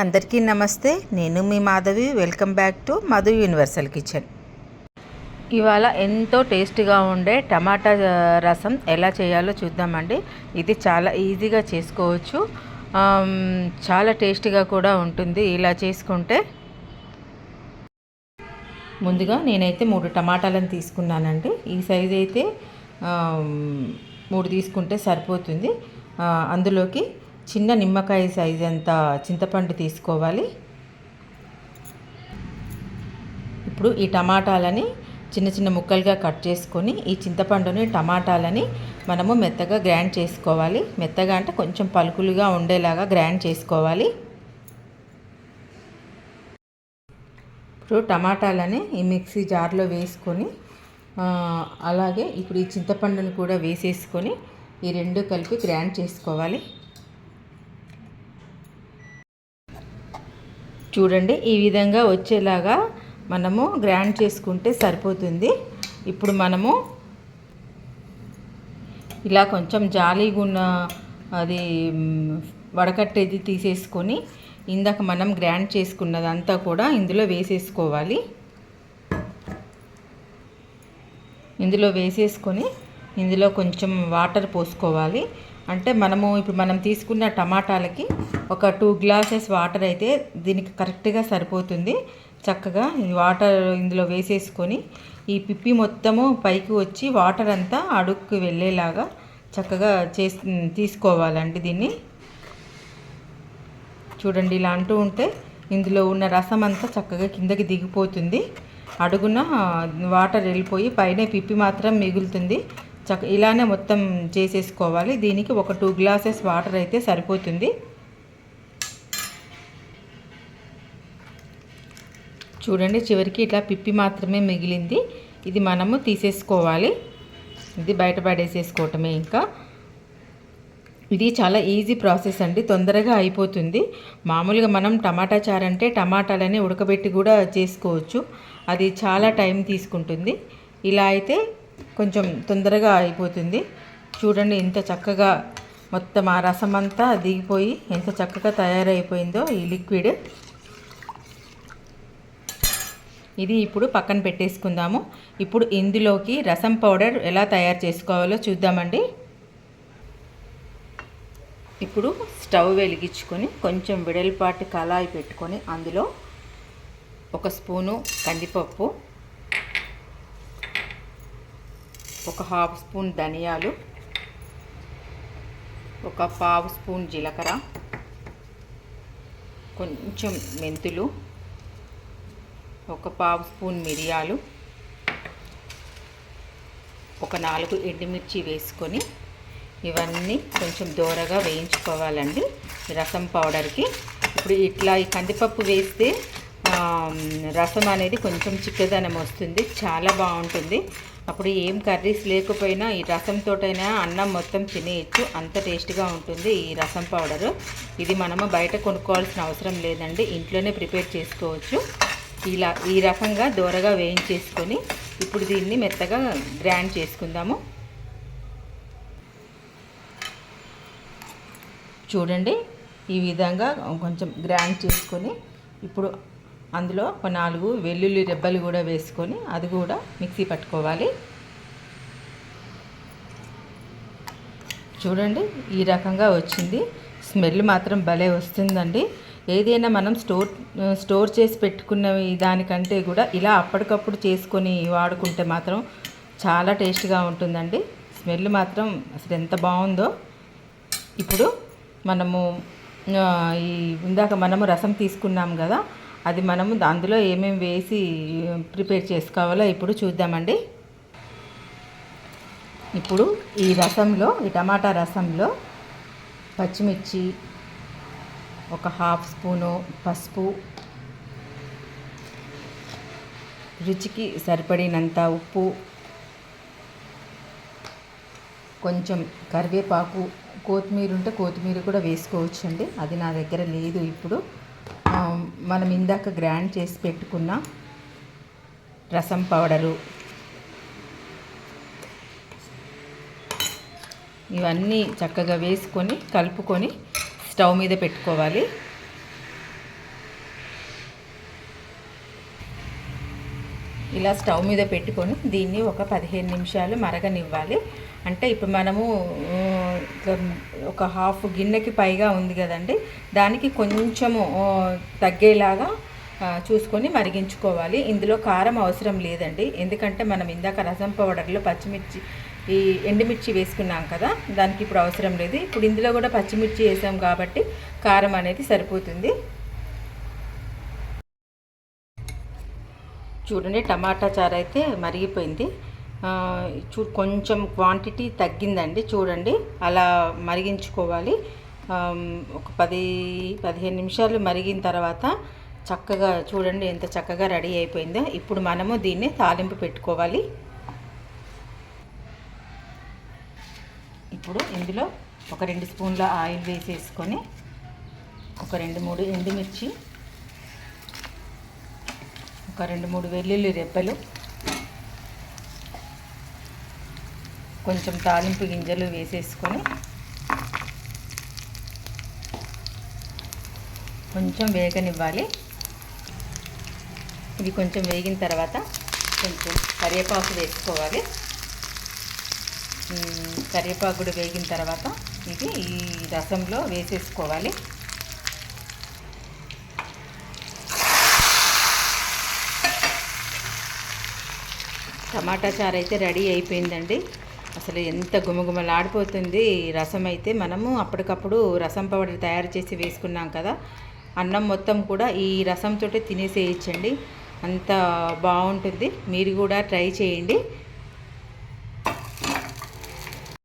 అందరికీ నమస్తే. నేను మీ Madhavi. Welcome back to Madhu universal kitchen. ఇవాళ ఎంతో టేస్టీగా ఉండే టమాటా రసం ఎలా చేయాలో చూద్దామండి. ఇది చాలా ఈజీగా చేసుకోవచ్చు, చాలా టేస్టీగా కూడా ఉంటుంది ఇలా చేసుకుంటే. ముందుగా నేనైతే 3 టమాటాలను తీసుకున్నానండి. ఈ సైజు అయితే 3 తీసుకుంటే సరిపోతుంది. అందులోకి చిన్న నిమ్మకాయ సైజ్ అంత చింతపండు తీసుకోవాలి. ఇప్పుడు ఈ టమాటాలని చిన్న చిన్న ముక్కలుగా కట్ చేసుకొని ఈ చింతపండుని టమాటాలని మనము మెత్తగా గ్రైండ్ చేసుకోవాలి. మెత్తగా అంటే కొంచెం పలుకులుగా ఉండేలాగా గ్రైండ్ చేసుకోవాలి. ఇప్పుడు టమాటాలని ఈ మిక్సీ జార్లో వేసుకొని అలాగే ఇప్పుడు ఈ చింతపండుని కూడా వేసేసుకొని ఈ రెండు కలిపి గ్రైండ్ చేసుకోవాలి. చూడండి, ఈ విధంగా వచ్చేలాగా మనము గ్రైండ్ చేసుకుంటే సరిపోతుంది. ఇప్పుడు మనము ఇలా కొంచెం జాలీగున్న అది వడకట్టేది తీసేసుకొని ఇందాక మనం గ్రైండ్ చేసుకున్నదంతా కూడా ఇందులో వేసేసుకోవాలి. ఇందులో వేసేసుకొని ఇందులో కొంచెం వాటర్ పోసుకోవాలి. అంటే ఇప్పుడు మనం తీసుకున్న టమాటాలకి ఒక 2 గ్లాసెస్ వాటర్ అయితే దీనికి కరెక్ట్గా సరిపోతుంది. చక్కగా ఈ వాటర్ ఇందులో వేసేసుకొని ఈ పిప్పి మొత్తము పైకి వచ్చి వాటర్ అంతా అడుక్కి వెళ్ళేలాగా చక్కగా తీసుకోవాలండి. దీన్ని చూడండి, ఇలా అంటూ ఉంటే ఇందులో ఉన్న రసం అంతా చక్కగా కిందకి దిగిపోతుంది. అడుగున వాటర్ వెళ్ళిపోయి పైన పిప్పి మాత్రం మిగులుతుంది. ఇలానే మొత్తం చేసేసుకోవాలి. దీనికి ఒక 2 గ్లాసెస్ వాటర్ అయితే సరిపోతుంది. చూడండి, చివరికి ఇట్లా పిప్పి మాత్రమే మిగిలింది. ఇది మనము తీసేసుకోవాలి. ఇది బయటపడేసేసుకోవటమే. ఇంకా ఇది చాలా ఈజీ ప్రాసెస్ అండి, తొందరగా అయిపోతుంది. మామూలుగా మనం టమాటా చారు అంటే టమాటాలని ఉడకబెట్టి కూడా చేసుకోవచ్చు. అది చాలా టైం తీసుకుంటుంది. ఇలా అయితే కొంచెం తొందరగా అయిపోతుంది. చూడండి ఎంత చక్కగా మొత్తం ఆ రసం అంతా దిగిపోయి ఎంత చక్కగా తయారైపోయిందో ఈ లిక్విడ్. ఇది ఇప్పుడు పక్కన పెట్టేసుకుందాము. ఇప్పుడు ఇందులోకి రసం పౌడర్ ఎలా తయారు చేసుకోవాలో చూద్దామండి. ఇప్పుడు స్టవ్ వెలిగించుకొని కొంచెం వెడల్పాటి కళాయి పెట్టుకొని అందులో 1 స్పూను కందిపప్పు, 1/2 స్పూన్ ధనియాలు, 1/2 స్పూన్ జీలకర్ర, కొంచెం మెంతులు, 1/2 స్పూన్ మిరియాలు, 4 ఎండుమిర్చి వేసుకొని ఇవన్నీ కొంచెం దోరగా వేయించుకోవాలండి రసం పౌడర్కి. ఇప్పుడు ఇట్లా ఈ కందిపప్పు వేస్తే రసం అనేది కొంచెం చిక్కదనం వస్తుంది, చాలా బాగుంటుంది. అప్పుడు ఏం కర్రీస్ లేకపోయినా ఈ రసంతోటైనా అన్నం మొత్తం తినేయచ్చు, అంత టేస్ట్గా ఉంటుంది ఈ రసం పౌడరు. ఇది మనము బయట కొనుక్కోవాల్సిన అవసరం లేదండి, ఇంట్లోనే ప్రిపేర్ చేసుకోవచ్చు. ఇలా ఈ రకంగా దోరగా వేయించేసుకొని ఇప్పుడు దీన్ని మెత్తగా గ్రైండ్ చేసుకుందాము. చూడండి, ఈ విధంగా కొంచెం గ్రైండ్ చేసుకొని ఇప్పుడు అందులో 4 వెల్లుల్లి రెబ్బలు కూడా వేసుకొని అది కూడా మిక్సీ పట్టుకోవాలి. చూడండి, ఈ రకంగా వచ్చింది. స్మెల్ మాత్రం భలే వస్తుందండి. ఏదైనా మనం స్టోర్ చేసి పెట్టుకున్న దానికంటే కూడా ఇలా అప్పటికప్పుడు చేసుకొని వాడుకుంటే మాత్రం చాలా టేస్ట్గా ఉంటుందండి. స్మెల్ మాత్రం అసలు ఎంత బాగుందో. ఇప్పుడు మనము ఇందాక మనము రసం తీసుకున్నాం కదా, అది మనము అందులో ఏమేమి వేసి ప్రిపేర్ చేసుకోవాలో ఇప్పుడు చూద్దామండి. ఇప్పుడు ఈ టమాటా రసంలో పచ్చిమిర్చి, 1/2 స్పూను పసుపు, రుచికి సరిపడినంత ఉప్పు, కొంచెం కరివేపాకు, కొత్తిమీర ఉంటే కొత్తిమీర కూడా వేసుకోవచ్చండి, అది నా దగ్గర లేదు. ఇప్పుడు మనం ఇందాక గ్రైండ్ చేసి పెట్టుకున్న రసం పౌడరు, ఇవన్నీ చక్కగా వేసుకొని కలుపుకొని స్టవ్ మీద పెట్టుకోవాలి. ఇలా స్టవ్ మీద పెట్టుకొని దీన్ని ఒక 15 నిమిషాలు మరగనివ్వాలి. అంటే ఇప్పుడు మనము ఒక హాఫ్ గిన్నెకి పైగా ఉంది కదండి, దానికి కొంచెము తగ్గేలాగా చూసుకొని మరిగించుకోవాలి. ఇందులో కారం అవసరం లేదండి, ఎందుకంటే మనం ఇందాక రసం పౌడర్లో పచ్చిమిర్చి ఈ ఎండుమిర్చి వేసుకున్నాం కదా, దానికి ఇప్పుడు అవసరం లేదు. ఇప్పుడు ఇందులో కూడా పచ్చిమిర్చి వేసాం కాబట్టి కారం అనేది సరిపోతుంది. చూడండి టమాటా చారు అయితే మరిగిపోయింది. కొంచెం క్వాంటిటీ తగ్గిందండి, చూడండి అలా మరిగించుకోవాలి. ఒక 10-15 నిమిషాలు మరిగిన తర్వాత చక్కగా చూడండి ఎంత చక్కగా రెడీ అయిపోయిందో. ఇప్పుడు మనము దీన్ని తాలింపు పెట్టుకోవాలి. ఇప్పుడు ఇందులో ఒక 2 స్పూన్ల ఆయిల్ వేసేసుకొని ఒక 2-3 ఎండుమిర్చి, ఒక 2-3 వెల్లుల్లి రెబ్బలు, కొంచెం తాలింపు గింజలు వేసేసుకొని కొంచెం వేగనివ్వాలి. ఇది కొంచెం వేగిన తర్వాత కొంచెం కరివేపాకు వేసుకోవాలి. కరివేపాకు కూడా వేగిన తర్వాత ఇది ఈ రసంలో వేసేసుకోవాలి. టమాటా చారు అయితే రెడీ అయిపోయిందండి. అసలు ఎంత గుమగుమలాడిపోతుంది. రసం అయితే మనము అప్పటికప్పుడు రసం పౌడర్ తయారు చేసి వేసుకున్నాం కదా, అన్నం మొత్తం కూడా ఈ రసంతో తినేసేయచ్చండి, అంత బాగుంటుంది. మీరు కూడా ట్రై చేయండి.